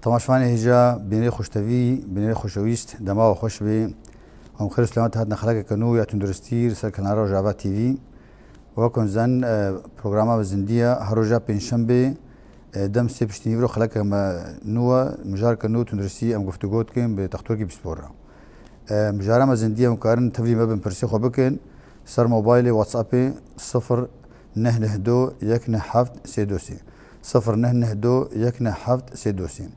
تماشفاني هجا بيني خوشتوي بيني خوشويست دما وخوش بي هم خير سلامات هاتنا خلاقه كنو يا تندرستير سر كنارا جابا تي في وكن زن برنامج بزنديه هروجا بنشنبه دم سي بشتيفرو خلاقه ما نوا مجار كنو تندرستي ام گفتگوت كم بتختوركي بسبورا مجارا ما زنديه مقارن تفلي ما بن برسي خوبكن سر موبايل واتساب 0 نه دو یک نه هفت سه دوسی 0 نه دو یک نه هفت سه دوسی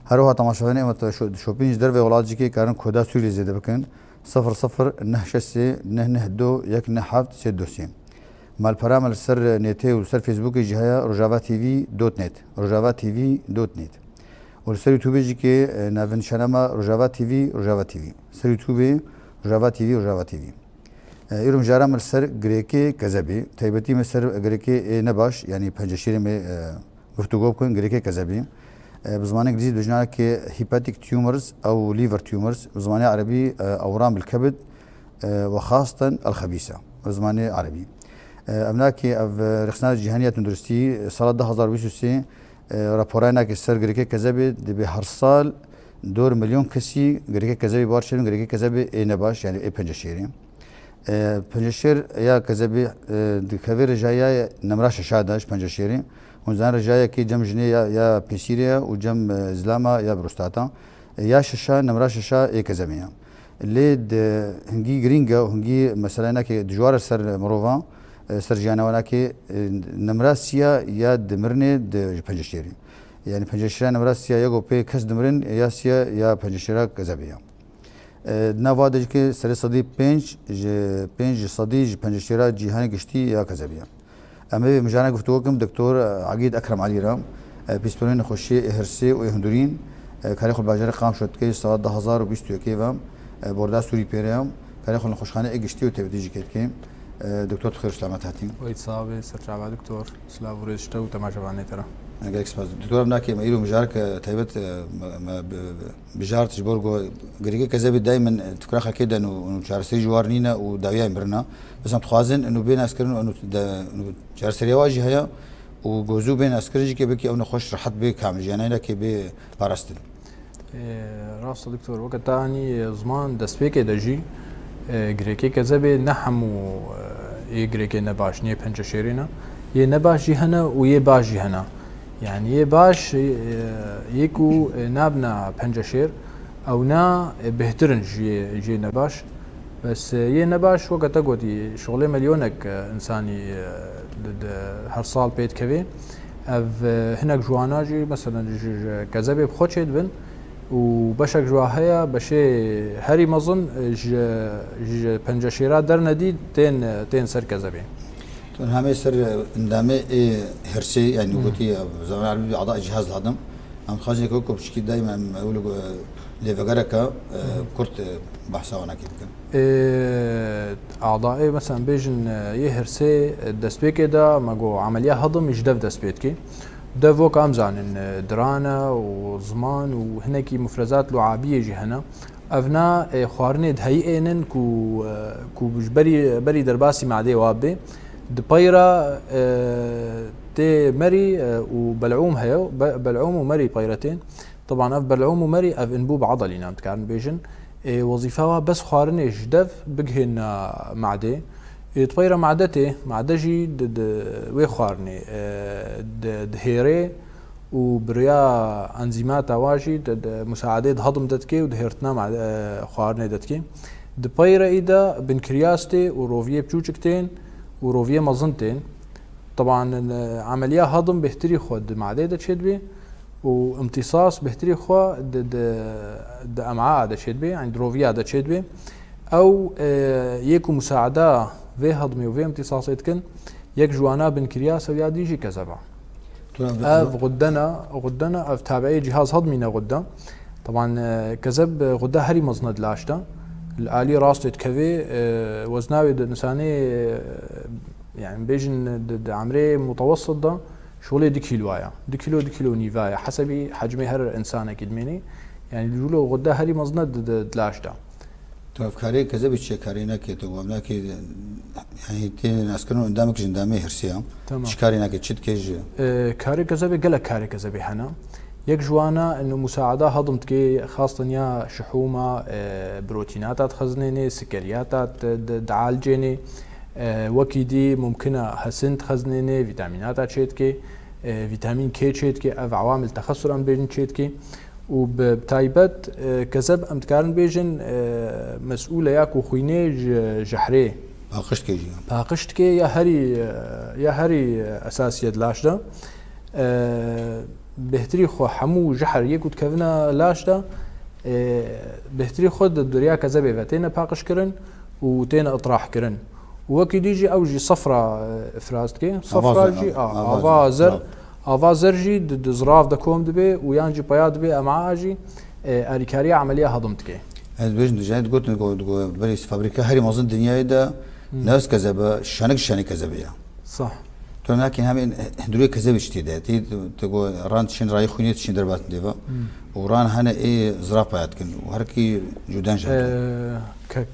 هروها تماشاوانه مت شوپینج در و ولادی که کارن کودا سوری زده بکن 00 نه شسه نه دو یک نه هفت سه دوسی مال پرامل سر نته و سر فیسبوک جهیا روجاوا تی وی دوت نت روجاوا تی وی دوت نت و سر یوتیوب جی که ناون شنما روجاوا تی وی سر یوتیوب روجاوا تی وی ایرم جارم سر گریکی کذبی تایبتی مسر گریکی نباش یعنی پنجشیر می گفتگو کن گریکی کذبی بزمان انگلیزی بجنا که هیپاتيك تيومرز او ليفر تيومرز بزمان عربي اورام الكبد وخاصه الخبيثه بزمان عربي املاك رخصنا الجهانيه تندرستي سنه 2023 راپورانا که سر گریکی کذبی به هر سال 2 میلیون کسی گریکی کذبی بارشن گریکی کذبی نباش یعنی پنجشیری پنجشیر یا کذبی دکوی رجایی نمراش شادش پنجشیری ونزان رجایی که جم جنی یا پیسیریا و جم زلاما یا بروستاتا یا ششا نمراش ششا کذبیه لید هنگی گرینگا و هنگی مثلا نکه دجوار سر مروان سر جانوانا که نمراسیا یا دمرنه د پنجشیری یعنی پنجشیرا نمراسیا یا گوپی کس دمرن یا سیا یا پنجشیرا کذبیه نوادج که سر صدی پنج صدی پنجشیرا جهان گشتی یا کذبیه اما مجانا گفتگوکم دکتر عقید اکرم علی رام پیسپولین خوشی هرسی و هندورین کاری خود باجر قام شد که سال 2021 و بردا سوری پیرام کاری خود خوشخانه گشتی و تبدیج کرد که دکتر خیر سلامت هاتین وید صاحب سرچاوا دکتر سلام ورشته و تماشاوانه ترى اگر سپاس دکتر ناکی مایرو مجارک تایبت بجارت جبرگو گریگه کذب دائما تکرخه كده انه چارسری جوارنینا و داویا مرنا بس هم تخوازن انه بين اسكرن انه چارسری واجی هيا و گوزو بين اسكرجي که بکی اون خوش راحت به کامل جناینا که به پاراستن راست دكتور وقت تاني زمان دسبيك دجي گریکی کذب نحمو گریکی نباش نیه پنج شیرینا یه نباشی هنا و یه باشی هنا يعني یه باش يكو نابنا پنجشير او نا بهترن جي نباش بس يه نباش وقت اقودي شغله مليونك انساني هر صال بيت كبي اف هناك جواناجي مثلا كذبي بخوتشيد بن وبشك جواهيا بشي هري مظن ج پنجشيرات در ندي تين سر كذبي تون همه سر اندامه هرسي يعني قلتي زمان عربي اعضاء الجهاز الهضم هم خاجي كوكو بشكي دائما اقول ليفغاركا كرت بحثا وانا كيف اعضاء مثلا بيجن يهرسي دسبيك دا ماغو عمليه هضم يجدف دسبيتكي دفو كامزان درانا وزمان وهناكي مفرزات لعابيه جي هنا افنا خوارني دهيئنن كو بري درباسي معدي وابي دبيرة تي مري وبلعوم هيو بلعوم ومري بيرتين طبعا اف بلعوم ومري اف انبوب عضلي نام تكارن بيجن وظيفها بس خوارني جدف بجهن معدي تبيرة معدتي معدجي وي خوارني دهيري وبريا انزيمات واجي مساعدة هضم دتكي ودهيرتنا مع خوارني دتكي دبيرة ايدا بنكرياستي وروفيه بجوجكتين وروفيه مظنتين طبعا عمليه هضم بهتري خود معده دشيد بي وامتصاص بهتري خو د امعاء دشيد بي عند روفيه دشيد بي او يكو مساعده في هضمي وفي امتصاص يتكن يك جوانا بنكرياس ويا ديجي كذبا اف غدنا اف تابعي جهاز هضمي غدا طبعا كذب غدا هري مزند لاشتا الآلي راست كذي وزناوي الإنساني يعني بيجن عمري متوسط ده شغله دي كيلو نيفايا حسب حجم هر إنسان أكيد مني يعني الجولو غدا هري مزند دلاش ده تو افكاري كذا بتشي كارينا كي تو وملاك يعني تين اسكنون قدامك جندامي هرسيا تمام شكارينا كي تشد كيج كاري كذا بقلك كاري كذا بحنا يك جوانا انه مساعده هضم تكي خاصه يا شحومه بروتينات خزنيني سكريات دعالجيني وكيدي ممكنه حسنت خزنيني فيتامينات شيتكي فيتامين كي شيتكي اف عوامل تخثر ام بيجن شيتكي وبتايبت كذب امتكارن بيجن مسؤوله ياكو خويني جحري باقشتكي يا هري اساسيه لاشدا بهتري خو حمو جحر يكود كفنا لاشدا بهتري خود الدريا كذبه فتينا باقش كرن وتينا اطراح كرن وكي يجي اوجي صفرة افرازتكي صفرة جي افازر جي دزراف دكوم دبي ويانجي بياد بي امعاجي اريكاريا عمليه هضمتكي هاد بيجن جاي قلت بريس فابريكا هري مازن الدنيا دا ناس كذبه شانك كذبيه صح لكن هم هندوری کذب اشتیده تقول ران تشين راي خوني تشين دربات ديفا وران هنا زراف باید کن و هر کی جودان شد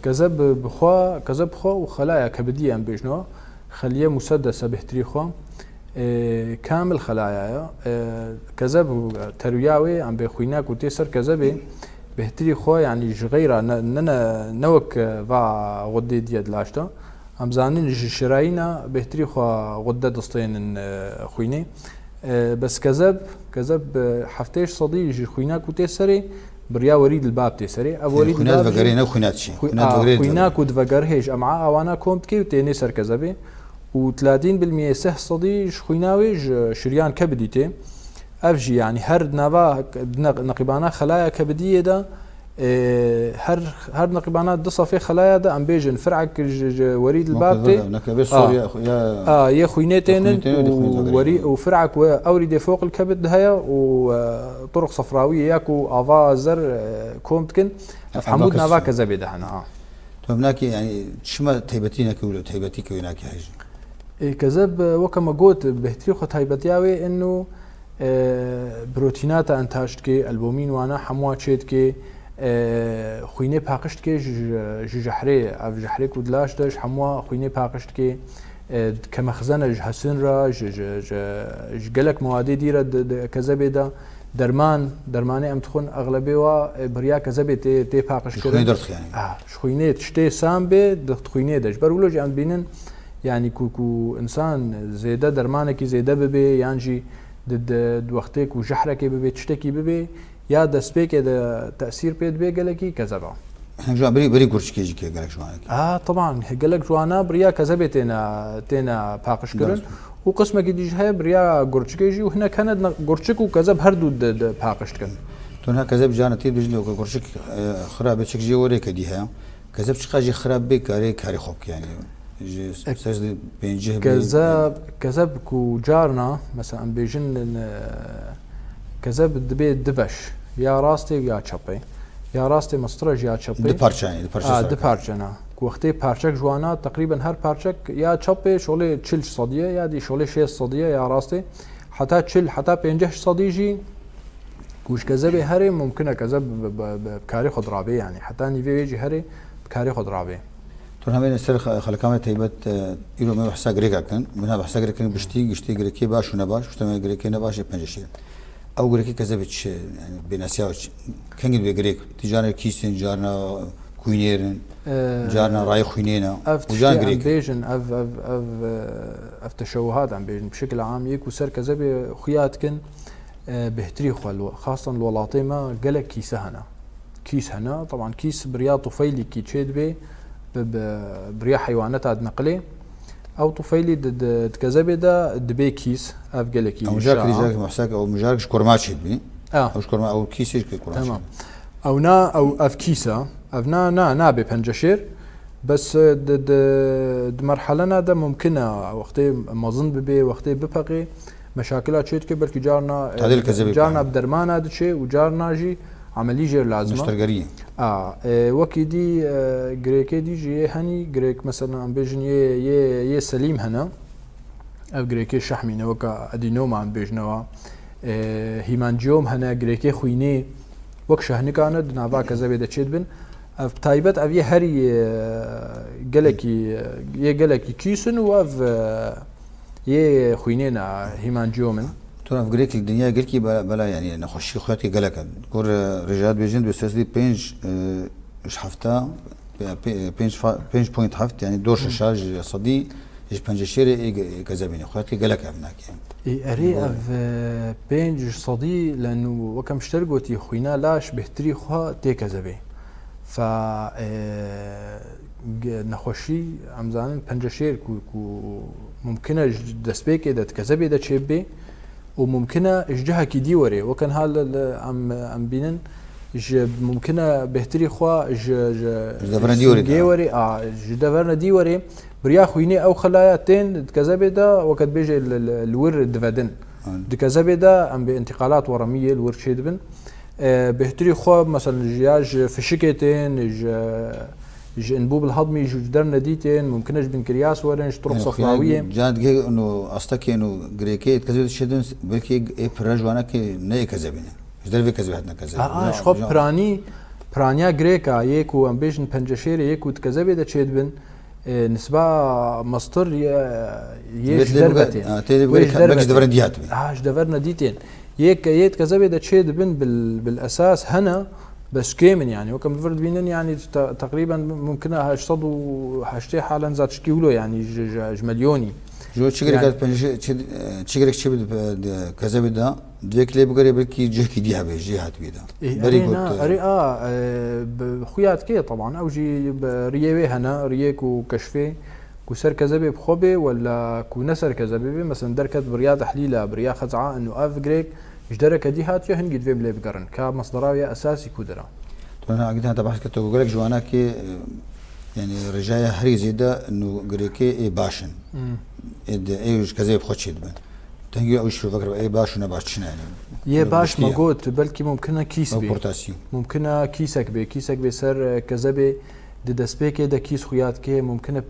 كذب بخوا وخلايا كبدية ام بيجنو خليه مسدسة بهتري خوا كامل خلايا كذب تروياوي عم بخويناك وتيسر كذبه بهتري خوا يعني غيره ننا نوك فا غدي دياد لاشتا ام زانين شراينا بهتري خوا غده دستين خويني بس كذب حفتيش صديق خويناك وتيسري بريا وريد الباب تيسري وريد خوينات فقرينا وخوينات شي خويناك ودفقر هيج امعاء وانا كومتكي وتيني سر كذبه و30% سه صديق خويناوي شريان كبديتي افجي يعني هر نافا نقيبانا خلايا كبديه ده هر نقيبانات دصفي خلايا ده ام بيجن فرعك وريد الباب تي نكبه سوريا يا خوينتين وفرعك اوريد فوق الكبد هيا وطرق صفراويه ياكو افازر كومتكن حمود نافا كذا ده هنا هناك يعني شما تيبتينك ولا تيبتيك هناك هاي كذب وكما قلت بهتري خو تيبتياوي انه بروتينات انتاجتكي البومين وانا حمواتشيتكي خويني باقشتكي جحري اف جحري كودلاش داش حموا خويني باقشتكي كمخزنه حسن را جلك مواد ديره كذبه درماني ام تخون اغلبيه و بريا كذبه تي باقش كده خويني درت يعني خويني تشتي سامبه دخت خويني داش برولوج ام بينن يعني كو انسان زياده درمانك زياده ببي يانجي د وقتك وجحرك ببي تشتكي ببي يا دسبيك ده تاثير بيد بي قالكي كذبه جو بري قرشكي جي قالك جوانك طبعا قالك جوانا بريا كذبه تينا باقش كرن وقسمك ديج هي بريا قرشكي جي وهنا كانت قرشك وكذب هردو باقش كن تونها كذب جانتي بجلي قرشك خراب تشك جي وريك دي هي كذب شقاجي خراب بك كاري خوك يعني استاذ بينجه كذب كو جارنا مثلا بيجن كذب دبي دبش يا راستي يا تشابي يا راستي مسترج يا تشابي دبارچانا وقتی پارچک جوانا تقریبا هر پارچک یا تشابي شغله 40 صديه یا دي شغله 6 صديه يا راستي حتى 40 حتى 50 صديجي كوش كذب هري ممكن كذب بكاري خضرابي يعني حتى نيفي يجي هري بكاري خضرابي تون همين السر خلقامه تيبت يرو ما بحسا غريكا كان منها بحسا غريكا بشتي غريكي باش ونباش وشتما غريكي نباش بنجشي او غريكي كذبتش يعني بناسياوش كان بغريك تجارنا كيسن جارنا كوينيرن جارنا راي خوينينا وجان غريك بيجن اف تشوهات عم بيجن بشكل عام يكو سر كذب خياتكن بهتري خاصه الولاطيمه قالك كيس هنا طبعا كيس بريا طفيلي كي تشيد بي بريا حيوانات عاد نقلي او طفيلي تكذبي ده دبي كيس اف قالك او جاك محساك او مجارك شكرماتشي بي او شكرما او كيس كرماتشي تمام او اف كيسه افنا ببنجشير بس د مرحله ده ممكنه وقتي مازن ببي وقتي ببقي مشاكلات شيت كي بلكي جارنا بدرمانه دشي وجارنا جي عملي جير لازمه مشترقريه وكي دي غريك دي جي هني غريك مثلا ام بيجن ي سليم هنا او غريك شحمينه وكا ادينوما ام بيجنوا هيمانجيوم هنا غريك خويني وكش هني كانت نافا كذا بده تشيد بن اف تايبت اف هري قالكي كيسن واف ي خوينينا هيمانجيومن ترى في غريك الدنيا قلكي بلا يعني نخشي خواتي قالك كور رجال بيجند بساسدي بينج ايش حفتا بينج بوينت حفت يعني دور شارج صدي ايش بنج شيري كذابين خواتي قالك ابنك يعني اري اف بينج صدي لانه وكم اشترقوتي خوينا لاش بهتري خو تي كذابي ف نخوشي عمزان بنج شير كو ممكن دسبيك اذا كذابي ده تشبي وممكن اججها كي ديوري وكان هذا عم بينن ممكن بهتري خوا دفرنا ديوري دفرنا ديوري بريا خويني او خلاياتين كذابي ده وقت بيجي الور دفدن كذابي ده ام بانتقالات ورميه الور شيدبن بهتري خوا مثلا جياج فشكتين انبوب الهضمي درنا ديتين ممكنش بنكرياس ورنج طرق صفراويه جاد انه اصلك انه غريكي كذا شدن بلكي اي برجوانا كي ني كذبين جدر في كذبتنا كذا خب برانيا غريكا يكو امبيشن بنجشيري يكو كذبه ده تشدبن نسبه مصدر يش دربتين تيلي دفرنا ديات دفرنا ديتين يك كذبه ده تشدبن بالاساس هنا بس كامن يعني وكم فرد بينن يعني تقريبا ممكن هاشتضوا هاشتي حالا زاد شكيولو يعني مليوني جو تشغرك تشغرك شي كذا بدا ديك لي بقري بلكي جهكي ديها بجهات بيدا بري خويات كي طبعا او جي ريوي هنا ريك وكشفي كسر كذبه بخوبه ولا كنسر كذبه مثلا دركت بريا تحليله بريا خزعه انه اف جريك جدرك دي هاتيو هنجد فيم لي بقرن كمصدراويه اساسي كودرا انا قلت بحث كنت اقول لك جوانا كي يعني رجايا هريزي ده انه غريكي اي باشن ايش كذا بخوتشيد بن تنجي او شو فكر اي باش ونباشن يعني يا باش ما قلت بلكي ممكن كيس بي ممكن كيسك بي سر كذا دسبيك ده كيس خويات كي ممكن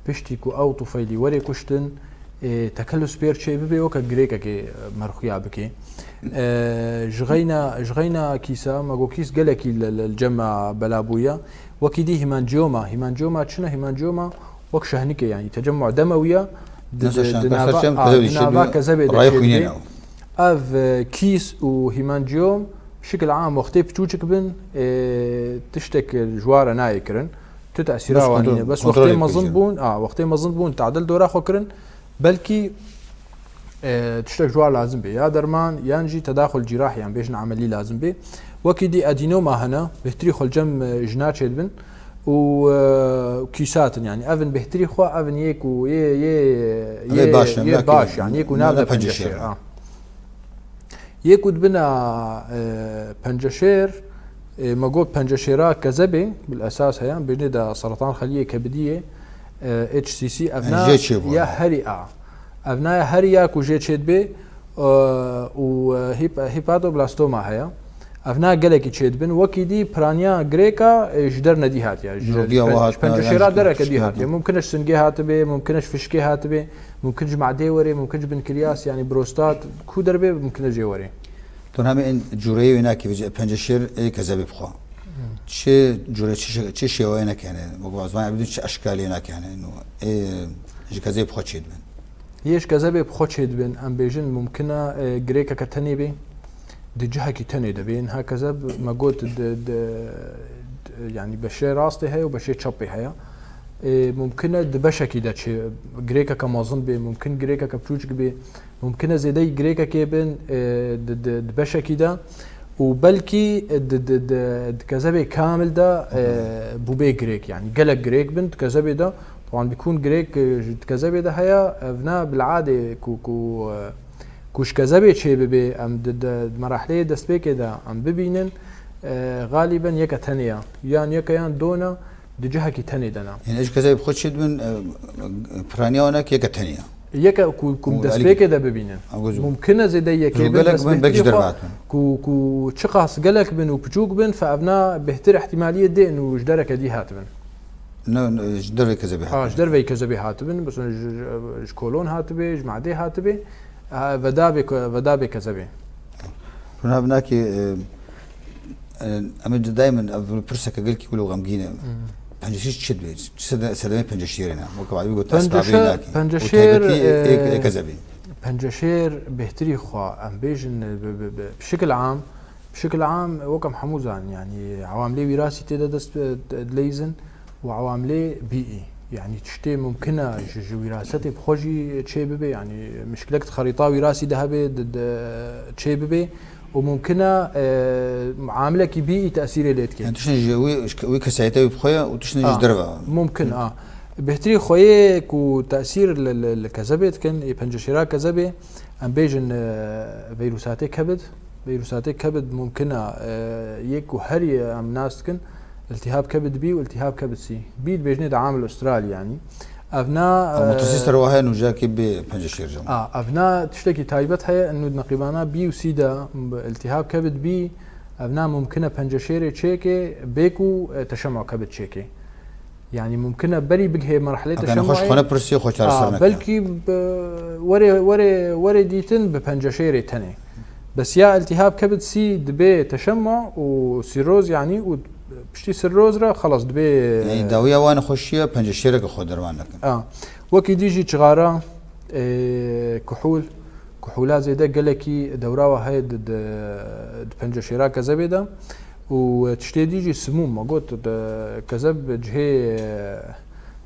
بشتي كو او طفيلي وري كشتن تكلس بير شيء ببي وكا غريكا كي مرخيا بكي جغينا كيسا ماغو كيس قالكي الجمع بلابويا وكيدي هيمانجيوما تشنا هيمانجيوما وك شهنكي يعني تجمع دمويه دنافا كذا اف كيس وهيمانجيوم بشكل عام وقتي بتوجك بن تشتك الجوار نايكرن تتاثيرا بس وقتي ما ظنبون تعدل دورا خوكرن بلكي تشتك جوار لازم بي يا درمان ينجي تداخل جراحي يعني بيشن عملي لازم بي وكيدي ادينوما هنا بهتريخ الجم جنات بن وكيسات يعني افن بهتريخو افن يكو ي باش يعني يكو نابدا بنجشير يكو دبنا بنجشير مقول بنجشيرا كذبه بالاساس هي بندا سرطان خليه كبديه HCC ابناء يا هريا ابناء هريا كوجي تشد بي وهيباتوبلاستوما هي ابناء جلكي تشد بن وكيدي برانيا غريكا جدر ندي هاتيا بنجشيرا درك دي هاتيا ممكنش سنجي هاتبه ممكنش فشكي هاتبه ممكنش معدي وري ممكنش بنكرياس يعني بروستات كو دربه ممكن جي وري تو هم جوري هناك في بنجشير اي كذا بخوا چه جوره چه شیوه اینا کنه مقابل ما بدون چه اشکالی اینا کنه انه ايش كذا بخوتشيد بن يش كذا بخوتشيد بن ام بيجن ممكنه غريكا كتني بي دي جهه كي تني دبين هكذا ما قلت يعني بشي راستي هي وبشي تشبي هي ممكنه دبشه كي داتش غريكا كمازن بي ممكن غريكا كبروج بي ممكنه زيدي غريكا كي بن دبشه كي دا وبلكي كذبه كامل ده بوبي جريك يعني قلق جريك بنت كذبه ده طبعا بيكون جريك كذبه ده هي ابناء بالعاده كوش كذبه شيء ببي ام مراحل دسبه كده ام ببينن غالبا يك ثانيه يعني يك يان دونا دجها كي ثاني دنا يعني ايش كذبه بخشد من فرانيا هناك يك ثانيه يك كوم دسبيك ده ببينن ممكن زي ديك كو تشخص قالك بن وبجوك بن فابنا بهتر احتماليه دي انه جدرك دي هاتبن جدر كذا بها جدر كذا بها هاتبن بس كولون هاتبه جمعدي هاتبه ودابي كذا به هنا هناك امد دائما برسك قال كي يقولوا غمقينا بنجشير تشد سلامي بنجشيرنا وكبعد بيقول تسبع بينك بنجشير كذبي پنجشیر بهتری خوا ام بیجن بشكل عام وكم حموزان يعني عواملي وراثي تدا دست ليزن وعواملي بيئي يعني تشتي ممكنه وراثتي بخوجي تشي ببي يعني مشكلة خريطة وراثي ذهبي تشي ببي وممكنه عامله كي بيئي تاثير ليتك يعني تشنج وي كسايته بخويا وتشنج دربا ممكن بهتري خويه كو تاثير الكذبه كان بنجشيرا كذبه ام بيجن فيروساتي كبد ممكنه يكو هري ام ناس كن التهاب كبد بي والتهاب كبد سي بيد بيجني ده عامل استرالي يعني ابناء متوسط رواها انه جاكي ببنجشير جمع ابناء تشتكي تايبتها انه نقيبانا بي وسي ده التهاب كبد بي ابناء ممكنه بنجشير تشيكي بيكو تشمع كبد تشيكي يعني ممكنه بري بقى مرحله تشمع خوش خونه برسي خوش بلكي وري ديتن ببنجشير تاني بس يا التهاب كبد سي دبي تشمع وسيروز يعني بشتي سيروز را خلاص دبي يعني داويه وانا خوشيه بنجشيرك خو دروانك وكي ديجي تشغاره كحولات زي ده قالكي دوراوه هاي بنجشيرا كذبه وتشتي ديجي سموم ما قلت كذب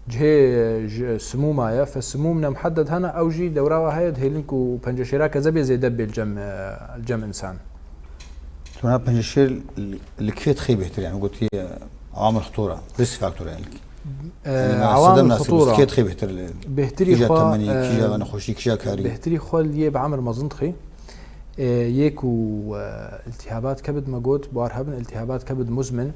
جهه سمومايا فالسمومنا محدد هنا او جي دوراوه هاي هيلينكو بنجشيرا كذبه زي دب الجم انسان تمام بنجشير اللي كيت خيبه يعني قلت هي عوامل خطوره ريسك فاكتور يعني عوامل خطوره كيت خيبه بهتري خو كيجا انا خوشي كيجا كاري بهتري خو اللي بعمر مزنطخي يكو التهابات كبد ماجوت بارهبن التهابات كبد مزمن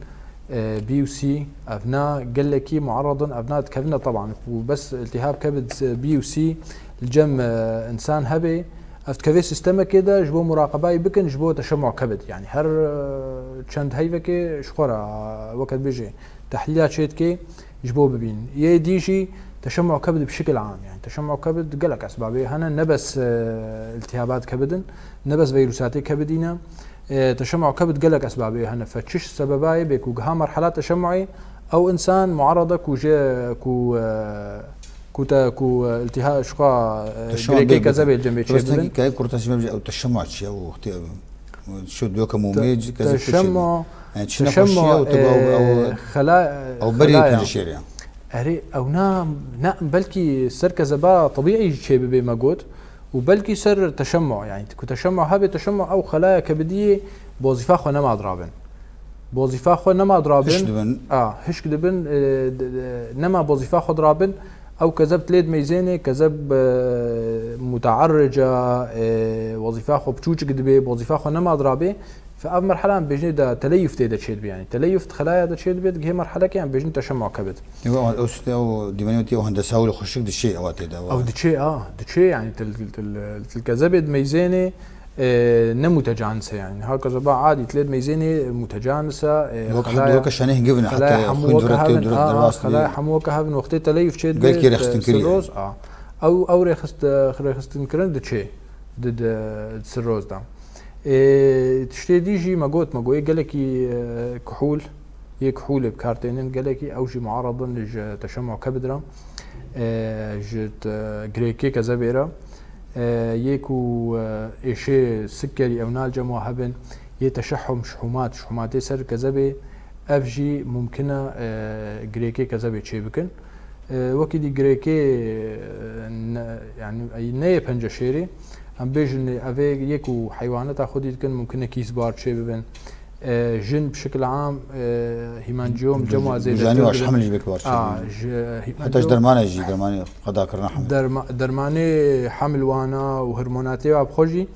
بي وسي ابناء قلكي معرضا ابناء كفنا طبعا وبس التهاب كبد بي وسي الجم انسان هبي افتكفي سيستم كده جبو مراقبه بكن جبو تشمع كبد يعني هر چند هيفكي شخورا وقت بيجي تحليلات شيتكي جبو ببين يديشي تشمع كبد بشكل عام يعني تشمع كبد قلق اسبابه هنا نبس التهابات كبد نبس فيروسات كبدينا تشمع كبد قلق اسبابه هنا فتشش سبباي بيكو ها مرحلات تشمعي او انسان معرضه كو التهاب شقا جريكي كذا الجنبي تشبه كاي كورتاسيوم او تشمع شيء او شو دوكا موميج كذا تشمع يعني تشمع او خلايا او بري بنجشير يعني اري او نام بلكي سر كذا طبيعي شيء بمجود وبلكي سر تشمع يعني تشمع هبه تشمع او خلايا كبديه بوظيفه خو نما ضرابن بوظيفه خو نما ضرابن هش كدبن نما بوظيفه خو ضرابن او كذب تليد ميزانه كذب متعرجه وظيفه خو بتوج كدبه وظيفه خو نما ضرابه فاف مرحله بيجي ده تليف تيدا تشيد يعني تليف خلايا ده تشيد بيد هي مرحله كان بيجي تشمع كبد او ديمانيوتي وهندسه ولا خشك دي شيء اوقات ده او دي شيء يعني الكذب ميزانه نمتجانسه يعني هكذا بقى عادي تلد ميزانه متجانسه خلايا شانه جبنا حتى خلايا حموك هافن وقت تليف تشيد قال كي رخستنكري او رخستنكرن ده شيء ده سيروز ده تشتي ديجي ماجوي قالكي كحول هي كحول بكارتينين قالكي او جي معرض لتشمع كبدرة جت جريكي كزبيرة يكو إشي سكري أو نالجم وهبن يتشحم شحومات سر كزبي أفجي ممكنة جريكي كزبي تشيبكن وكدي جريكي يعني أي نية بنجشيري هم بيجن أفي يكو حيوانات أخذي كن ممكن كيس بار شيء ببن جن بشكل عام هيمانجيوم جمع زي جاني واش حمل بك بار حتى درمانه يجي درمانه قضاء كرنا حمل درمانه حمل وانا وهرموناتي وابخوجي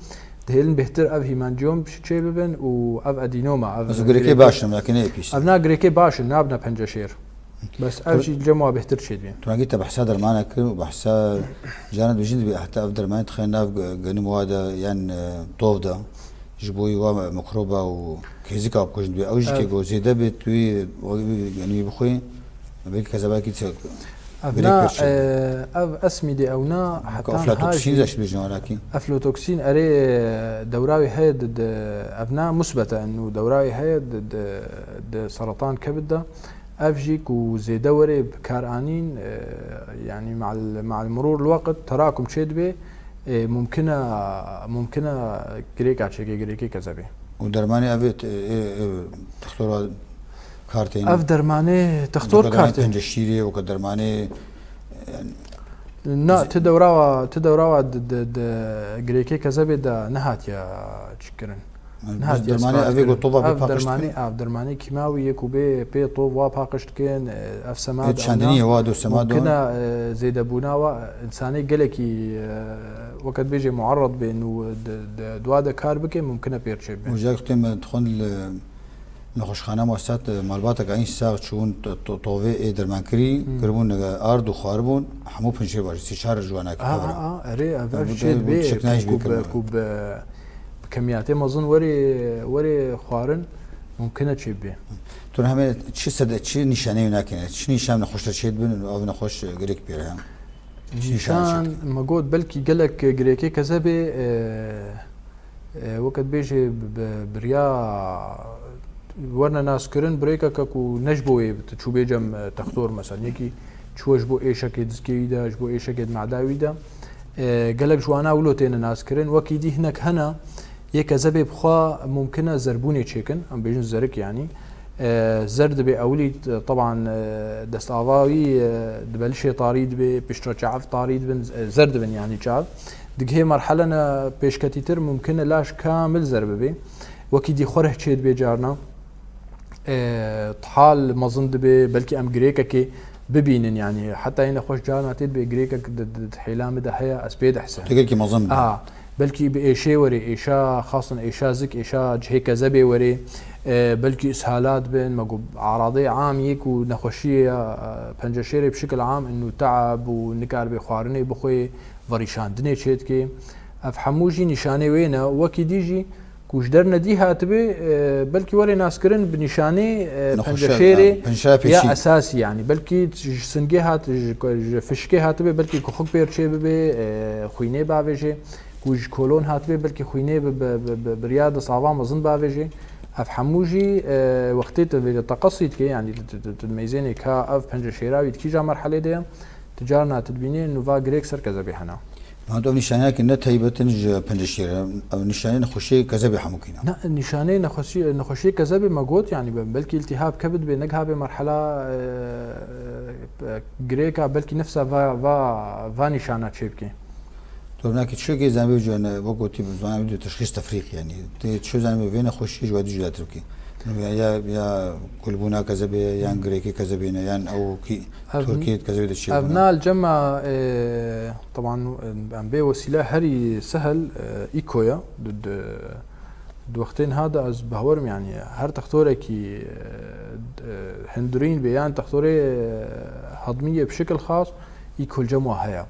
دهلن بهتر اف هيمانجيوم شيء ببن واف ادينوما اف غريكي باش لكن اي بيش افنا غريكي باش نابنا بنجشير بس أوشي الجموع بهتر شيء بين. تراجيت بحسها درمانة كل وبحسها جاند بيجند بحتى أفضل ما يتخيلنا في هذا يعني طوفدا جبوي ومكروبة وكيزيكا بكوجند بي أوجي كيجو زيدا بتوي يعني بخوي بيك كذا باكي تسوق. أبنا أسمي دي أونا حتى أفلاتوكسين زاش بيجنا لكن. أفلاتوكسين أري دوراوي هاي ضد أبنا مثبتة إنه دوراوي هاي ضد سرطان كبد أفجيك وزيدوري بكارانين يعني مع المرور الوقت تراكم شيد به ممكنه جريكا تشيكي جريكي كذبي ودرماني أبيت تختار كارتين اف درماني تختار كارتين الشيري وكدرماني نا تدوروا جريكي كذبي دا نهات يا تشكرن نهات درماني أبي قطوبة درماني كيماوي يكوبي بي طوبة باقشت كين اف سماد شاندنية وادو سماد ممكن زيد بوناوا انساني قالكي وقت بيجي معرض بانه دواده كار بكي ممكن بيرشي وجاك تم تدخل نخوشخانه مؤسسات مالباتك عين ساعه شون طوفي درمانكري كربون ارض وخاربون حمو بنشي باش استشاره جوانا كبره اري افشيت بي كوب بكميات مازن وري خوارن ممكن تشي بي تو هم چی صد چی نشانه نکنه چی نشان نخوش تشید بن او نخوش گریک بیره نشان مقود بلكي قالك جريكي كذبي وقت بيجي بريا ورنا ناس كرن بريكا كاكو نجبوي تشو بيجم تختور مثلا يكي تشوش بو ايشا كيدسكي دا جبو ايشا كيد معداوي دا قالك جوانا ولوتين ناس كرن وكي دي هناك هنا يكذبي بخوا ممكنه زربوني تشيكن ام بيجن زرك يعني زرد بي اولي طبعا دستاواوي دبلشي طاريد بي بشترا شعف طاريد بن زرد بن يعني شعف دق هي مرحله بيشكتيتر ممكن لاش كامل زرب بي وكي دي خوره تشيد بي جارنا طحال مظند بي بلكي ام جريكا كي ببينن يعني حتى هنا خوش جارنا تيد بي جريكا حيلام ده هي اسبيد احسن تقول كي مظند بلكي بايشي وري ايشا خاصه ايشا زك ايشا جهي كذبي وري بلكي اسهالات بين مقو اعراضي عام يك ونخوشيه بنجشيري بشكل عام انه تعب ونكار بخوارني بخوي فريشان دني تشيتكي افحموجي نشانه وينه وكي ديجي كوش درنا دي هاتبي بلكي وري ناس كرن بنشانه بنجشيري يا اساسي يعني بلكي سنجي هات فشكي هاتبي بلكي كوخك بيرشي بي خويني بافيجي كوج كولون هاتبي بلكي خويني برياض صعبه مظن بافيجي اف حموجي وقتيت تقصيت كي يعني تميزيني كا اف بنج شيراوي كي جا مرحله دي تجارنا تدبيني انه فا جريك سر كذا بحنا هذا نشانه كنا تهيبتنج بنج شيرا او نشانه نخشي كذا بحمكينا لا نشانه نخشي كذا بمقوت يعني بلكي التهاب كبد بنقها بمرحله جريكا بلكي نفسها فا نشانه تشيبكي هناك شو كي زعما بيجون وقتي زعما بده تشخيص تفريق يعني شو زعما وين اخش جواد جواد تركي يا كلبونا كذا يا غريكي كذا يا او كي تركي كذا الشيء ابناء الجمع طبعا عم بي وسيله هري سهل ايكويا ضد وقتين هذا از بهورم يعني هر تختوري كي هندرين بيان تختوري هضميه بشكل خاص ايكو الجمع هيا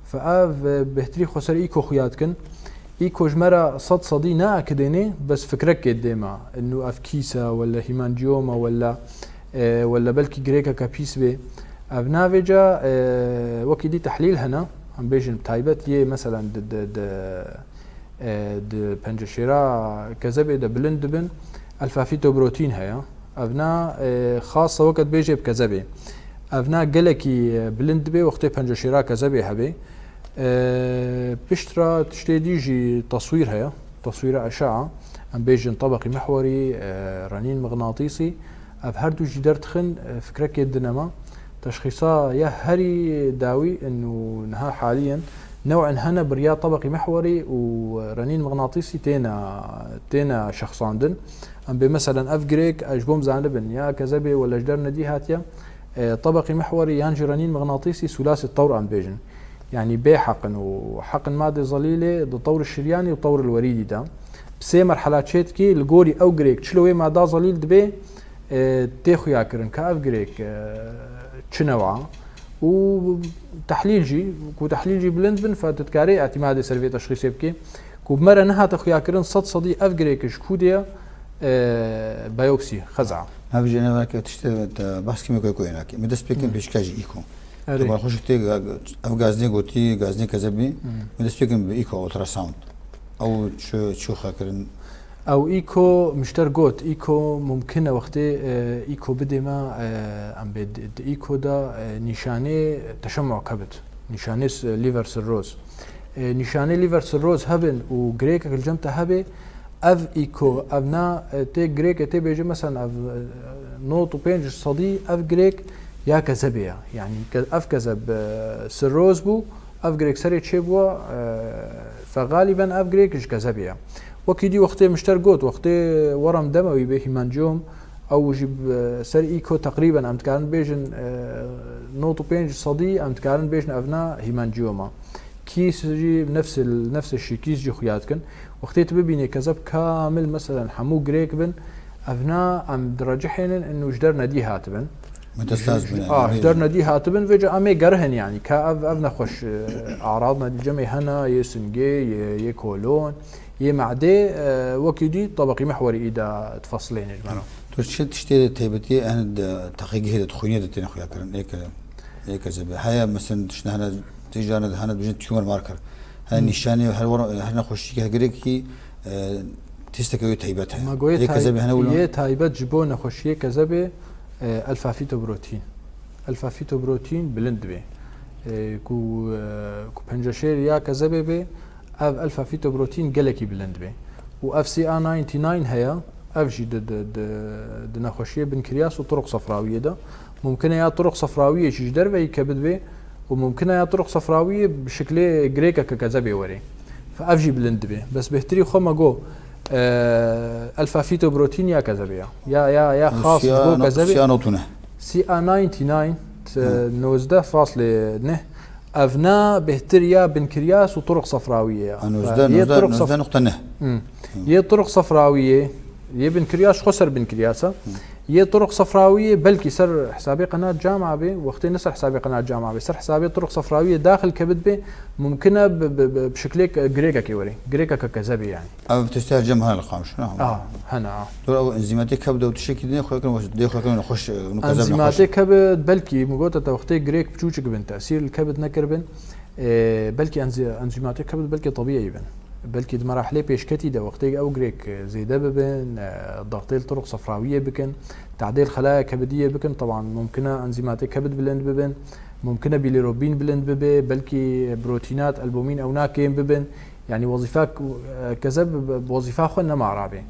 فاف بهتري خسر ايكو خياتكن ايكو جمرة صدي ناكديني بس فكرك قديما انه اف كيسا ولا هيمانجيوما ولا بلكي جريكا كابيس بي اف نافيجا وكي دي تحليل هنا عم بيجن تايبت يه مثلا د بنجشيرا كذبه د بلندبن الفا فيتو بروتين هيا افنا خاصه وقت بيجي بكذبه افنا قالكي بلندبه وقت بنجشيرا كذبه هبي بشترا تشتي ديجي تصوير هيا تصوير اشعه ام بيجن طبقي محوري رنين مغناطيسي اف هردو جدار تخن فكرك الدنما تشخيصا يا هري داوي انه نها حاليا نوعا هنا بريا طبقي محوري ورنين مغناطيسي تينا شخصان دن ام بمثلا اف جريك اجبوم زانبن يا كذبه ولا جدار ندي هاتيا طبقي محوري يانجي رنين مغناطيسي ثلاثي الطور ام بيجن يعني بي حقن وحقن ماده ظليله الطور الشرياني والطور الوريدي ده بسي مرحلات شيتكي الجوري او جريك تشلوي ماده ظليل دبي تاخو ياكرن كاف جريك تشنوعه وتحليل جي بلندبن فتتكاري اعتماد سيرفي تشخيصي بكي كوبمره نها تاخو ياكرن صدي اف جريك شكوديا بايوبسي خزعه ما بيجي انا تشتغل بحث كيميائي كويناكي مدس بيكن بيشكاجي ايكو طبعا خوش تي او غازني قوتي غازني كذبي مدس بيكن بايكو الترا ساوند او شو خاكرن او ايكو مشتر قوت ايكو ممكنه وقتي ايكو بدي ما ام بد ايكو دا نشانه تشمع كبد نشانه ليفر سيروز نشانه لیور سروز هبن و گریک الجمت هبه اف ایکو ابنا تی گریک تی بیجه مثلا اف نوت و پنج صدی اف گریک یا كذبية يعني اف كذب سروز بو اف جريك سري تشيبوا فغالبا اف جريك ايش كذبية وكيدي وقتي مشترقوت وقتي ورم دموي به هيمانجوم او جيب سر ايكو تقريبا ام تكارن بيجن نوت و بينج صدي ام تكارن بيجن افنا هيمانجيوما كيس جي نفس الشيء كيس جي خياتكن وقتي تبيني كذب كامل مثلا حمو جريك بن افنا ام درجحين انه جدرنا دي هاتبن متستاز بن جدرنا دي هاتبن فيجا امي قرهن يعني كاف افنا خوش اعراضنا الجمعي هنا يسنجي يكولون يمعدي وكيدي طبقي محوري اذا تفصلين جماعه تشتي تيبتي انا تحقيق هذا تخوينه تين خويا كرن هيك زب هيا مثلا تشنا هنا تيجانا هنا بجن تيومر ماركر هاي نشاني هنا خوشي هجريكي تستكوي تيبتها هيك زب هنا ولا تيبت جبونه خوشي كزبه الفا فيتو بروتين بلند بي كو بنجشير يا كزبه بي اف الفا فيتو بروتين جلكي بلند بي و اف سي ا 99 هيا افجي د نخوشيه بنكرياس وطرق صفراويه ده ممكن يا طرق صفراويه شي دربه يكبد به وممكن يا طرق صفراويه بشكل جريكا ككذبه وري فافجي بلند به بس بهتري خما جو الفا فيتو بروتين يا كذبه يا خاص جو كذبه سي ا 99 19.9 افنا بهتريا بنكرياس وطرق صفراويه هي طرق نقطه نه هي طرق صفراويه هي بنكرياس خسر بنكرياسه هي طرق صفراويه بلكي سر حسابي قناه جامعه به وقت نسر حسابي قناه جامعه به سر حسابي طرق صفراويه داخل كبد به ممكنه بشكل جريكا كيوري جريكا ككذبي يعني او بتستاهل جمع القامش هنا تو انزيماتي كبد وتشكي دي خوش انزيماتي كبد بلكي مغوتا وقت جريك بتشوشك بن تاثير الكبد نكربن بلكي انزيماتي كبد بلكي طبيعي بن بلكي مراحل بيشكتي ده وقتي او جريك زي ده ببن ضغطي طرق صفراويه بكن تعديل خلايا كبديه بكن طبعا ممكنه انزيمات كبد بلند ببن ممكنه بيليروبين بلند ببن بلكي بروتينات البومين او ناكين ببن يعني وظيفات كذب بوظيفه خلنا مع رابع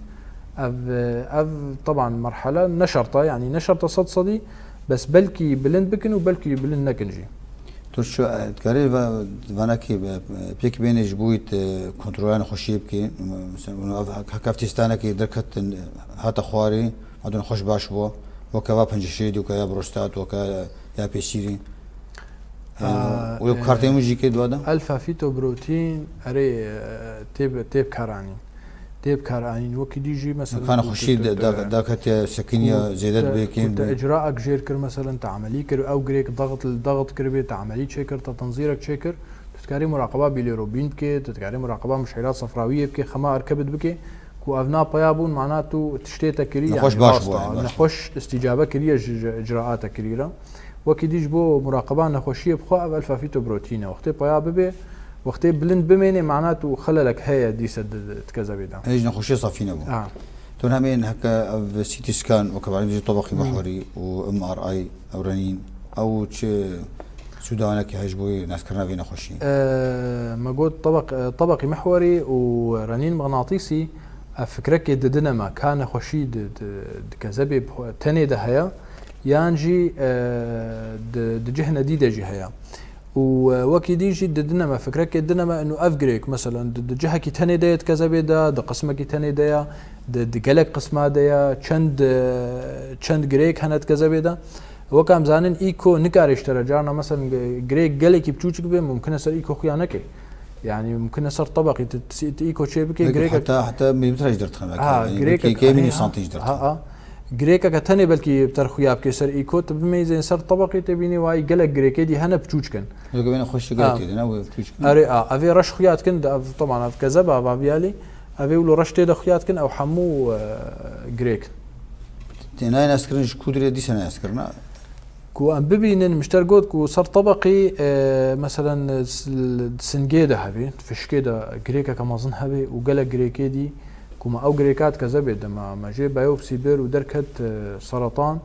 اف طبعا مرحله نشرطه يعني نشرطه صدصدي بس بلكي بلند بكن وبلكي بلند نكنجي توش تكاري فاناكي بيك بين جبويت كنترولان خوشيب كي مثلا كافتستانا كي دركت هاتا خواري عدن خوش باش بو وكا بنجشيد وكا بروستات وكا يا بيشيري وكارتي موجي كي دوادا الفا فيتو بروتين اري تيب كارانين وكي ديجي مثلا كان خوشيد داكت سكينيا زيدت بكين اجراءك جير كر مثلا تعملي كر او جريك ضغط كر تعملي تشيكر تنظيرك تشيكر تتكاري مراقبه بيليروبين بكي تتكاري مراقبه مشعلات صفراويه بكي خما اركبت بكي كو افنا بيابون معناته تشتيتا كري نخوش باش نخوش استجابه كريه اجراءات كريره وكي ديج بو مراقبه نخوشيه بخو الفا فيتو بروتين وقت بياب به وقت بلند بميني معناته خللك هي دي سد كذا بيدا ايش نخوشي صافينا بو تون همين هكا سي تي سكان وكبعدين طبقي محوري وام ار اي او رنين او سودانا كي هجبوي ناس كرنا فينا خوشي ما قلت طبقي محوري ورنين مغناطيسي فكرك ددنما كان خوشي كذا تاني ده هيا يانجي دجهنا دي دجي هيا وكي ديجي ددنما فكرك ددنما انه افجريك مثلا دجها كي تاني ديت كذا بيدا قسمه كي تاني ديا دجلك قسمه ديا چند جريك هنت كذا بيدا وكام زانن ايكو نكارش ترجعنا مثلا جريك جلك بتوچك به ممكن سر ايكو خيانك يعني ممكن صار طبقي ايكو شيبك جريك حتى مليمتر يقدر تخمك كي ملي سنتي يقدر جريكا كتاني بلكي بترخياب كسر ايكو تبميزين سر طبقي تبيني واي جلك جريكي دي هنا بتوچكن لو خوش جريكي انا بتوچكن اري افي رش خياتكن طبعا اف كذبه بابيالي افي ولو رشتي د خياتكن او حمو جريك تناي ناسكرنج كودري دي سنه اسكرنا كو ام ببينن مشترقوت كو صار طبقي مثلا سنجيده هبي فشكيده جريكا كما ظن هبي وجلك جريكي دي كما او جريكات كذبت ما جي بايوبسي بير ودركت سرطان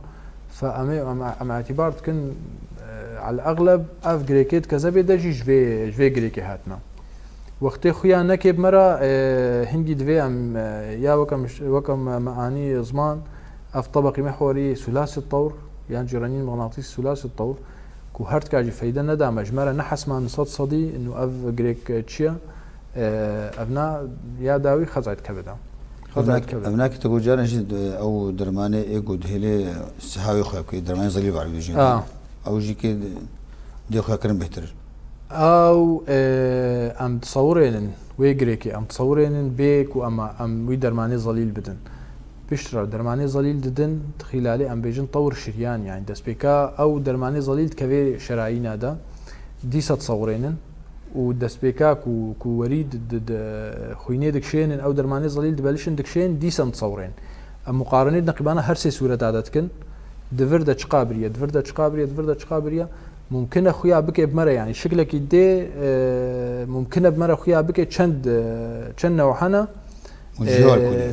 فأم اعتبار تكن على الاغلب اف جريكيت كذبت دجي جفي جريكي هاتنا وقتی خویا نکیب مرا هنگی دوی ام یا وکم معانی زمان اف طبقی محوری ثلاثي الطور يعني جرانين مغناطيسي ثلاثي الطور كو هرت كاجي فايدة ندا مجمرة نحس مع نصاد صدي انه اف جريك تشيا ابنا يا داوي خزعت كبدا ابناك تقول جارن جد او درمانه ايجو دهلي سهاوي خوك درمانه زلي بعربي جي او جي كي دي خويا كرم بهتر او ام تصورين ويجريكي ام تصورين بيك واما ام وي درمانه زليل بدن بيشترى درماني زليل ددن خلالي ام بيجن طور شريان يعني دسبيكا او درماني زليل كبير شرايين هذا ديسة تصورين ودسبيكا كو وريد خويني دكشين او درماني زليل دبلشن دكشين ديسة متصورين مقارنة نقبانا هرسي سورة عادتكن دفردا تشقابريا دفردا تشقابريا دفردا تشقابريا ممكن اخويا بك بمره يعني شكلك يدي ممكن بمره اخويا بك تشند نوعنا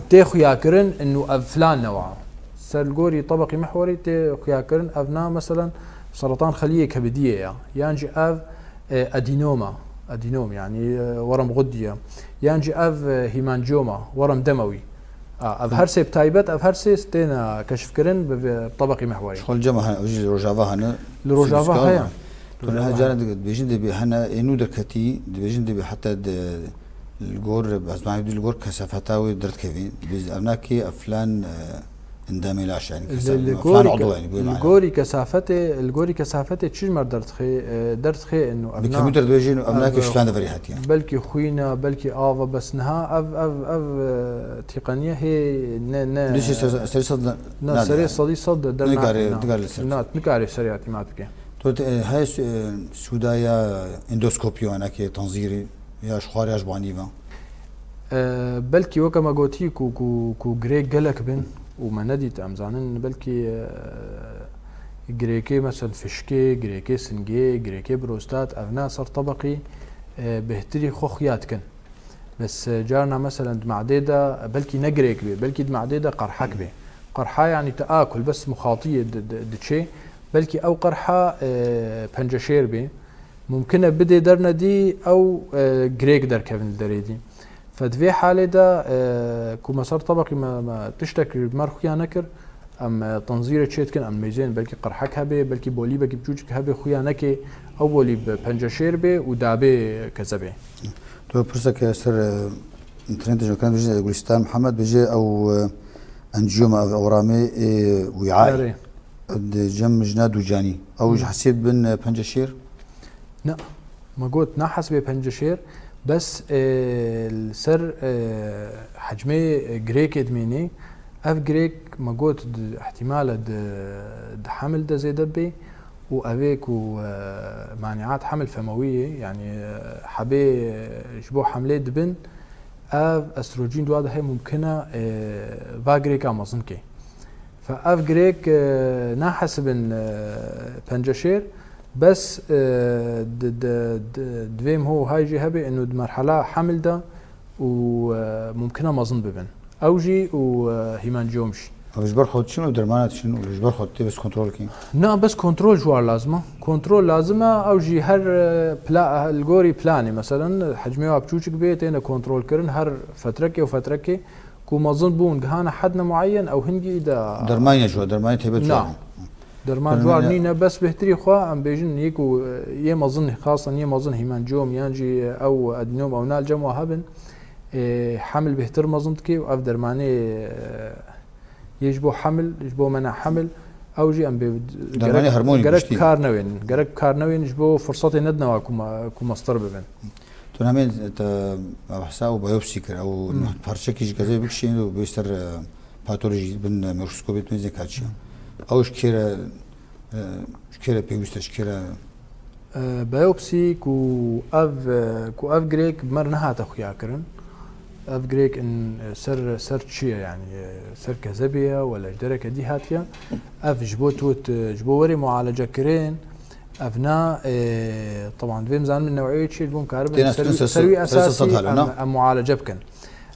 تاخو ياكرن انه فلان نوع سالجوري طبقي محوري تاخو ياكرن افنا مثلا سرطان خليه كبديه يانجي اف ادينوم يعني ورم غديه يانجي اف هيمانجوما ورم دموي اف هرسي بتايبت اف هرسي ستينا كشف كرن بطبقي محوري شغل جمع اوجي روجافا هنا الروجافا هيا كلها جانا بيجن دي هنا انو دركتي بيجن دي حتى الجور بس ما يدي الجور كثافتاوي درت كيفين هناك افلان اندامي لاش يعني افلان عضو يعني الجوري كثافته تشي مر درت خي انه الكمبيوتر دوجين افناك افلان فريحات يعني بلكي خوينا بلكي افا بس نها اف تقنيه هي ليش سري صد درنا نكاري سريعتي ما تبكي هاي سودايا اندوسكوبيو انا كي تنظيري يا شخوار يا جبانيفا بلكي وكما قلتي كو غريك قالك بن وما نديت امزانن بلكي غريكي مثلا فشكي غريكي سنجي غريكي بروستات افنا صار طبقي بهتري خوخيات كن بس جارنا مثلا دمعديده بلكي نغريك بي بلكي دمعديده قرحك بي قرحه يعني تاكل بس مخاطيه دشي بلكي او قرحه بنجشير بي ممكن بدي درنا دي او غريك در كيفن دريدي فدفي حاله دا كو مسار طبقي ما تشتكي مرخيا نكر ام تنظير تشيتكن ام ميزان بلكي قرحك هبه بلكي بولي بكي بجوجك هبه خويا نكي او بولي بنجشير بي ودابي كذبه تو برسك سر انترنت جو كان بيجي غولستان محمد بيجي او انجيوما اورامي وعاء جم جناد وجاني او حسيت بن بنجشير لا ما قلت نحس ببنجشير بس السر حجمي جريك ادميني اف جريك ما قلت احتمال حمل ده زي دبي وافيك ومانعات حمل فمويه يعني حبي شبو حمله دبن اف استروجين دو هي ممكنه فاجريك امازنكي فاف جريك نحس بن بنجشير بس دويم هو هايجي هبي انه مرحله حمل ده وممكنه مظن ببن اوجي وهيمانجيومش اجبر خود شنو درمانات شنو اجبر خود بس كنترول كي نا بس كنترول جوار لازمه كنترول لازمه اوجي هر بلا الجوري بلاني مثلا حجمي وابچوچك بيت انا كنترول كرن هر فتركي وفتركي كو مظن بون جهانا حدنا معين او هنجي دا درمانيا جو درمانيا تبت نعم درمان جوار نينا بس بهتري خوا ام بيجن يكو يم اظن خاصه يم اظن هيمانجوم يانجي او ادنوم او نالجم وهبن حمل بهتر مظنتكي واف درماني يجبو حمل يجبو منع حمل او جي ام درماني هرموني جرك كارنوين يجبو فرصتي ندنا كو مصدر ببن تونامين بحساو بايوبسي كر او بارشكيش كذا بكشين وبيستر باثولوجي بن ميكروسكوبيت ميزي كاتشي او شكيرا بيوست شكيرا بايوبسي كو اف جريك مرنها تخيا كرن اف جريك ان سر تشيا يعني سر كذبيه ولا جدرك دي هاتيا اف جبو وري معالجه كرين افنا طبعا فيم زان من نوعيه شيء بون كاربن سروي اساسي معالجه بكن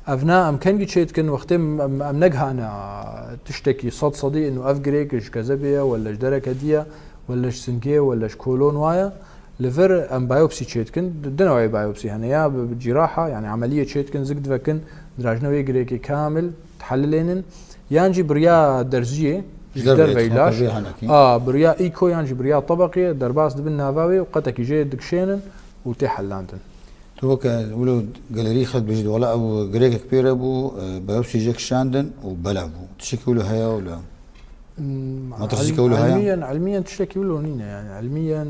افنا امكن جيت كن وقت ام نجها انا تشتكي صدي انه اف جريك كذبيه ولا جدرك ديه ولا سنكيه ولا كولون وايا لفر ام بايوبسي تشيتكن دنوعي بايوبسي هنا يا بجراحه يعني عمليه تشيتكن زقد فكن دراجنوي جريكي كامل تحللين يانجي بريا درزيه جدر علاج بريا ايكو يانجي بريا طبقي درباس دبن نافاوي وقتك يجي دكشينن وتحلانتن توك ولو جاليري خد بجد ولا او جريك كبير ابو بايوبسي جيك شاندن وبلعبو تشكي له هيا ولا ما تشتكي له هيا علميا تشتكي له نينا يعني علميا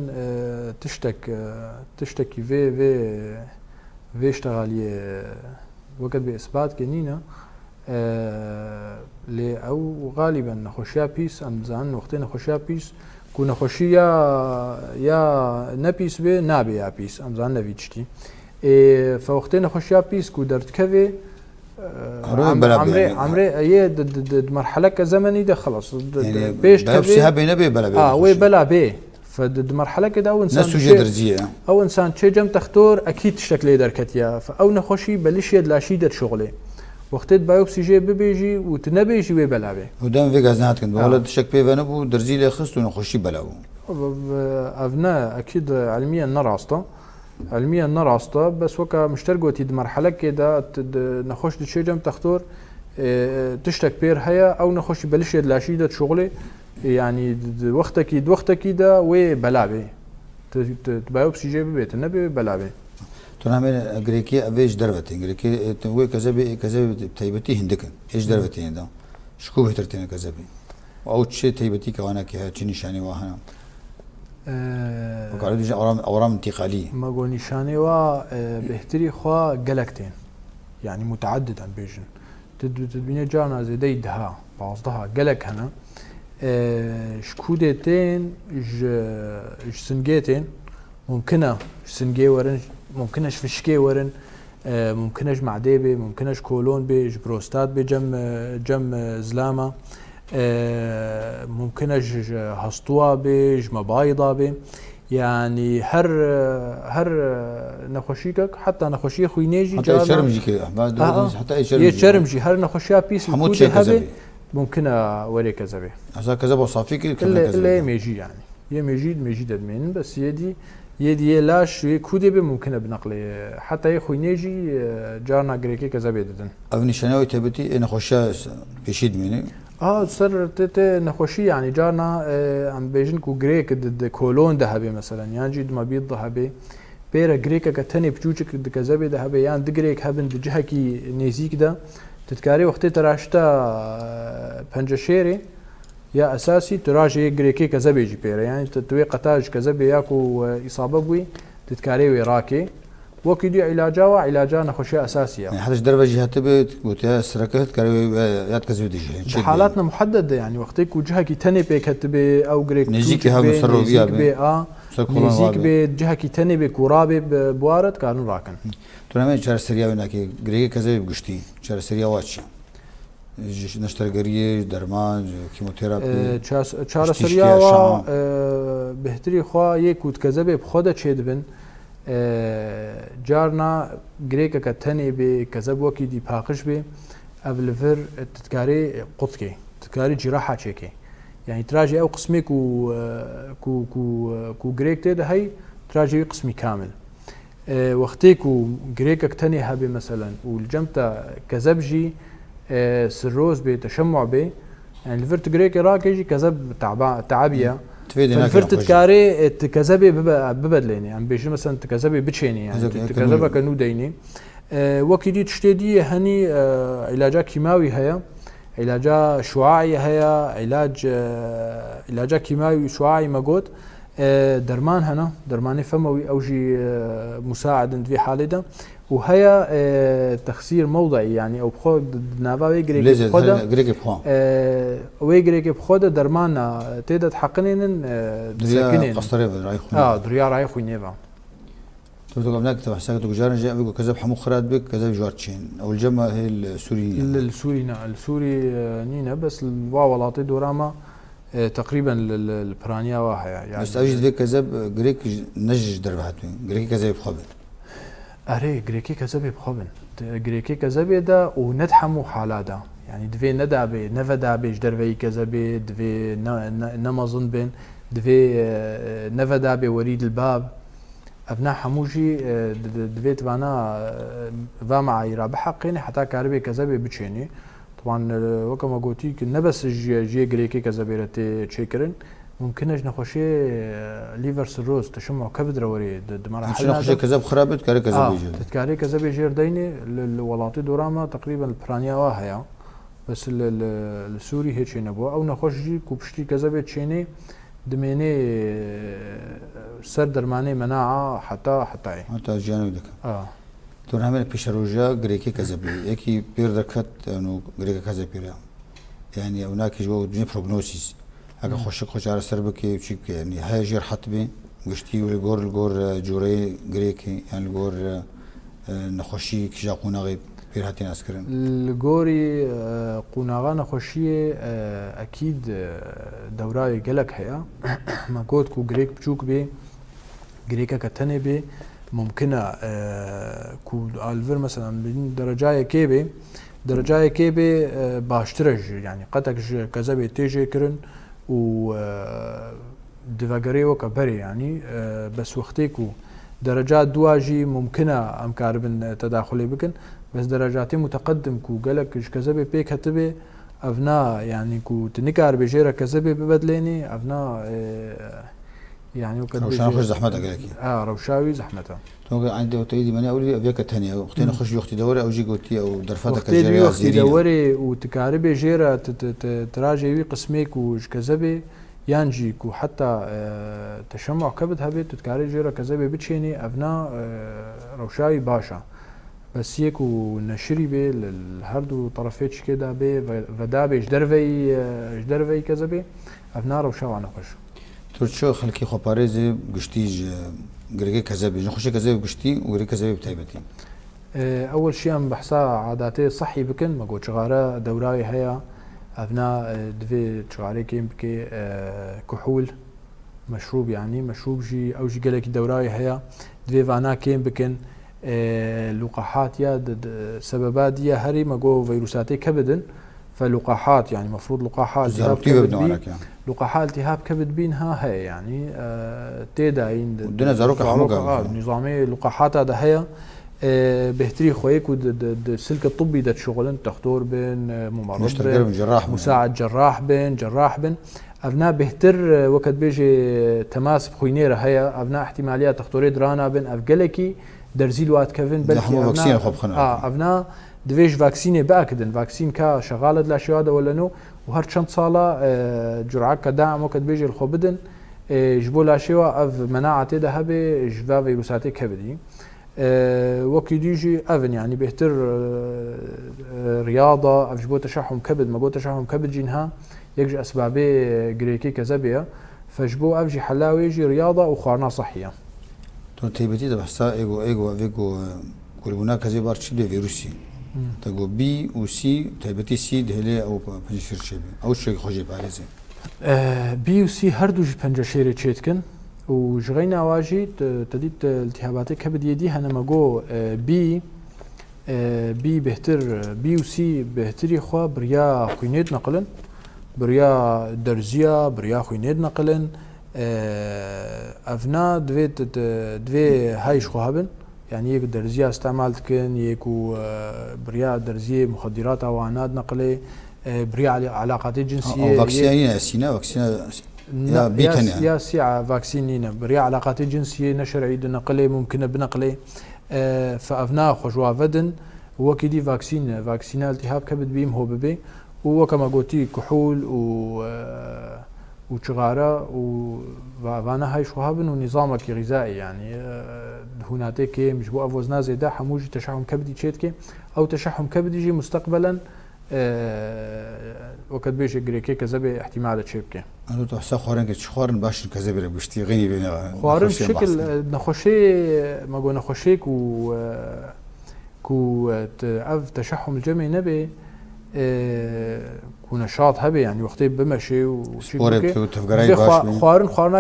تشتكي في اشتغاليه وقت باثبات كنينا لي او غالبا نخوشيا بيس ام زان وقتين نخوشيا بيس كو نخوشيا يا نبيس به نابي يا بيس ام زان نفيتشتي فوقتين نخوشيا بيس كو درت كفي عمري هي مرحله كزمني ده خلاص يعني بيش تبي نبي بلا وي بلا بي فد مرحله كده او انسان نسو جدرجيه او انسان تشجم تختار اكيد شكل دركتيا فاو نخوشي بلش يد لاشيده شغله وقتت بايوبسي جي بيجي وتنبيجي وي بلا بي ودام في غازنات كن ولد شك بي بنبو درزي لي خصو نخوشي بلاو ابنا اكيد علميا نراسطه بس وكا مشترقوتي مرحله كده نخوش تشجم تختار تشتك بير هيا او نخوش بلش يد لاشيده شغله يعني وقتك ده وي بلابي بايوبسي جي بيت النبي بلابي تنامي غريكي افيش دربتين غريكي وي كذبي تيبتي هندكن ايش دربتين ده شكو بهترتين كذبي او تشي تيبتي كوانا كي تشي نشاني واهنا وقالوا دي اورام انتقاليه ما قول نشاني وا بهتري خوا جلكتين يعني متعدد عن بيجن تدبيني جانا زي دي دها بعضها جلك هنا شكودتين سنجيتين ممكنه سنجي ورن ممكنش فشكي ورن ممكنش معديبي ممكنش كولون بي بروستات بي جم زلامه ممكنش هسطوه بي مبايضه بي يعني هر نخوشيك حتى نخوشي خوينيجي حتى شرمجي حتى اي شرمجي هر نخوشيا بيس حمود هبي ممكن وري كذبه هذا كذب وصافي كله ميجي يعني هي ميجي ددمين بس يدي لاش كودي ممكن بنقل حتى يخوينيجي جارنا غريكي كذبه ددن ابني شناوي تبتي نخوشا بيشيد مني سر نخوشي يعني جارنا عم بيجن كو غريك ضد كولون ذهبي مثلا يعني جد ما بيض ذهبي بيرا غريكا كتني بجوجك كذبه ذهبي يعني دغريك هبن دجهكي نيزيك ده تتكاري وقت تراشتا بنجشيري يا اساسي تراجي غريكي كذبي جي بيرا يعني تتوي قتاج كذبي ياكو اصابه بوي تتكاري وراكي وكيدي علاجا نخوشي اساسيه يعني حتى درجه هتبت وتا سركت كاري يات كذبي دي حالاتنا محدده يعني وقتك وجهك تني بكتبي او غريك نيزيك هم سرو بيا نيزيك بجهك تني بكورابي بوارد كانوا راكن تنامي چار سريا وناكي غريكي كذبي بغشتي چار سريا واتش نشترگری درمان کیموتراپی چهار سریا و بهتری خوا یک کود کذب بخوده چید بن جارنا گریک کتنی به کذب وکی دی پاکش به اولفر تتکاری قطکی تتکاری جراحه چکی يعني تراجع او قسمي كو غريك تيد هي تراجع قسمي كامل وقتيكو غريكك تاني هبي مثلا والجمتا كذبجي سروز بتشمع به يعني الفرت غريك راك يجي كذب تعبيه الفرت تكاري كذبي ببدليني يعني بيجي مثلا تكذبي بتشيني يعني تكذبك كانو ديني وكيدي تشتدي هني علاجات كيماوي هيا علاجات شعاعي هيا علاج كيماوي شعاعي ماقود درمان هنا درماني فموي او جي مساعد في حالة ده وهي تخسير موضعي يعني او بخود نافا ويجريك بخوده ويجريك بخوده درمانا تيدا تحقنين تسكنين قصري رايح دريا رايح وينيفا تقول هناك تحسك تجارن جاء بيقول كذب حمو خراد بك كذب جوارتشين او الجمع هي السوريين السوري نينا بس الواولاطي دوراما تقريبا البرانيا واحد يعني بس اوجد بك كذب غريك نجج درباتو غريك كذب خبل اري غريكي كذب بخبن غريكي كذب ده ونتحمو حالادا يعني دفي ندابي نفدابي جدربي كذب دفي نمازن بين دفي نفدابي وريد الباب افنا حموجي دبيت فانا فما عيرا بحقيني حتى كاربي كذبي بتشيني طبعا وكما قلتي كنا بس جي جريكي كذبيرتي تشيكرن ممكنش نخشي ليفر سيروز تشمع كبد روري مراحل نخشي كذب خرابت كاري كذب يجي تكاري كذب يجي ديني الولاطي دوراما تقريبا البرانيا واهيا بس السوري هيك نبوا او نخشي كوبشتي كذب تشيني دميني سر درماني مناعة حتى جانو دك تو همین پیش روزا گریکی کذبی یکی پیر دکت انو گریک کذبیره یعنی اوناکی جو دنیا پروگنوسیس اگه خوش عرض سر بکی چی که یعنی های جر حتبی گشتی ولی گور جوری گریکی یعنی گور نخوشی کجا قناغی پیر هاتین اسکرن الجوري قناغا نخوشی اكيد دورای گلک هيا ما قلت كو گریک بچوك بي گریکا كتنه بي ممكنه كو الفر مثلا من درجاي كيبي باشترج يعني قتك كذا بيتيجي كرن و دفاغري وكبري يعني بس وقتيكو درجات دواجي ممكنه امكار بن تداخلي بكن بس درجاتي متقدم كو قالك كذا بيك هتبي افنا يعني كو تنكار بجيره كذا ببدليني افنا يعني وكذا روشان خوش زحمتها قالك روشاوي زحمتها تو عندي وتيدي ماني اولي ابيك ثانيه وقتين اخش وقت دوري او جي قلتي او درفتك الجيريه وقت دوري وتكاربي جيره تراجعي قسميك وكذا يانجيك وحتى تشمع كبد هبيت تتكاري جيره كذا بتشيني افنا روشاوي باشا بس يكو نشري بي الهردو طرفيتش كده بي فدابي جدرفي كذا بي افنا روشاو انا خوش ترشو خلكي خو باريزي قشتيج غريكي كذابي نخش كذابي قشتي وغريكي كذابي بتايبتي اول شيء ام بحثا عاداتي صحي بكن ما قلت شغاره دوراي هيا افنا دفي شغاري كيم بكي كحول مشروب يعني مشروب جي او جي قالك دوراي هيا دفي فانا كيم بكن لقاحات يا سببات يا هري ما جو فيروساتي كبدن فلقاحات يعني مفروض لقاحات التهاب كبد بين لقاحات التهاب كبد بينها هي يعني تيداين ودنا زاروك حموقه نظامي لقاحات هذا هي بهتري خويك السلك الطبي ده شغلن دكتور بين ممرض بين جراح مساعد جراح بين ابناء بهتر وقت بيجي تماس بخوينيره هي ابناء احتماليات دكتوري درانا بين افجلكي درزيل وات كيفن بلكي ابناء دفيش فاكسيني باكدن فاكسين كا شغاله لا شهاده ولا نو وهر شنت صاله جرعه كدعم وقت بيجي الخبدن جبو لا شوا اف مناعه ذهبي جفا فيروساتي كبدي وقت يجي افن يعني بيهتر رياضه اف جبو تشحم كبد ما جو تشحم كبد جينها يجي اسبابي جريكي كزبيه فجبو افجي حلاوي يجي رياضه وخارنا صحيه تو تيبتي ده بحسا ايجو فيجو كلنا كذا بارشي ده فيروسي تقول بي وسي تيبتي سي دهلي او بنشير شيء او شيء خوجي بارزه بي وسي هردو بنجشير تشيتكن وجغينا واجي تديت التهابات كبد يدي هنا ماجو بي بهتر بي وسي بهتري خو بريا خوينيت نقلن بريا درزيا بريا خوينيت نقلن افنا دوي هايش خو هبن يعني يك درزيه استعمالت كن يكو بريا درزيه مخدرات او عناد نقلي بريا علاقات جنسيه فاكسينين سينا فاكسين يا بيتنا يا سيعه فاكسينين بريا علاقات جنسيه نشر عيد نقلي ممكن بنقلي فافنا خجوا فدن وكيدي فاكسين التهاب كبد بيم هو ببي وكما قلتي كحول وشغاره وفانا هاي شوهابن ونظامك غذائي يعني هناتك مش بو افوزنا زيدا حموجي تشحم كبدي تشيتكي او تشحم كبدي يجي مستقبلا وقت بيش جريكي كذا احتمال تشيبكي انا تو حسا خورن كشخورن باش كذا بشتي غني بينا خورن بشكل نخشي ما قلنا نخشيك كو اف تشحم الجمعي نبي ونشاط هبي يعني وقتي بمشي وشي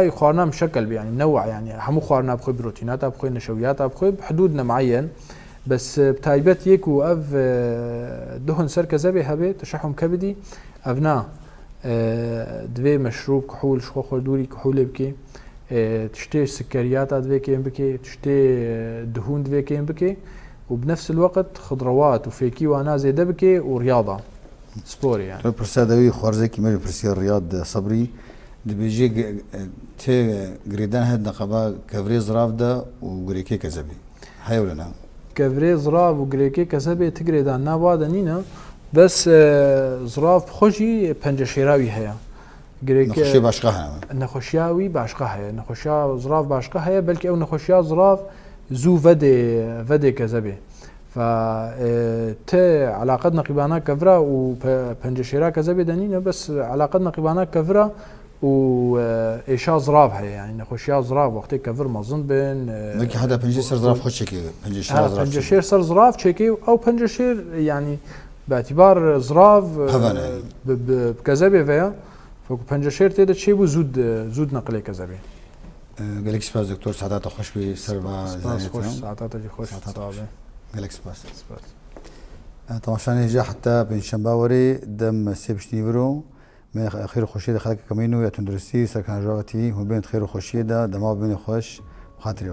خوارنا مشكل يعني نوع يعني حمو خوارنا بخوي بروتينات بخوي نشويات بخوي بحدودنا معين بس بتايبت يكو اف دهن سر كذا هبي تشحم كبدي افنا دوي مشروب كحول شخو خردوري كحول بكي تشتي سكريات ادفيكين بكي تشتي دهون دفيكين بكي وبنفس الوقت خضروات وفيكي وانا زي دبكي ورياضه سبوري يعني. برسادوي خوارزكي مجي برسي الرياض صبري بيجي تي جريدان هاد نقبا كفري زرافدا وغريكي كزبي هاي ولا نعم كفري زراف وغريكي كزبي تجريدان نابادا نينا بس زراف خوشي بنجشيراوي هيا نخشي باشقها نخشياوي باشقها هيا نخشيا زراف باشقها هيا بلكي او نخشيا زراف زو فدي كزبي ف علاقتنا قبانا كفرا وبنجشيرا كزبي دنينا بس علاقتنا قبانا كفرا وإيشا زراف هي يعني نخشيا زراف وقت كفر مظن بين ملكي حدا بنجشير زراف خوش شكي بنجشير صار زراف شكي او بنجشير يعني باعتبار زراف بكزبي فيها فبنجشير تيدا تشيبو زود نقلي كزبي. قالك سباس دكتور سعادات خوش بي سربا سباس خوش سعادات خوش صعبه قالك سباس طبعا شان جا حتى بن شنباوري دم سيبشني برو من خير خوشي خلق كمينو يا تندرسي سكن جواتي وبين خير خوشي دا دما بين خوش خاطري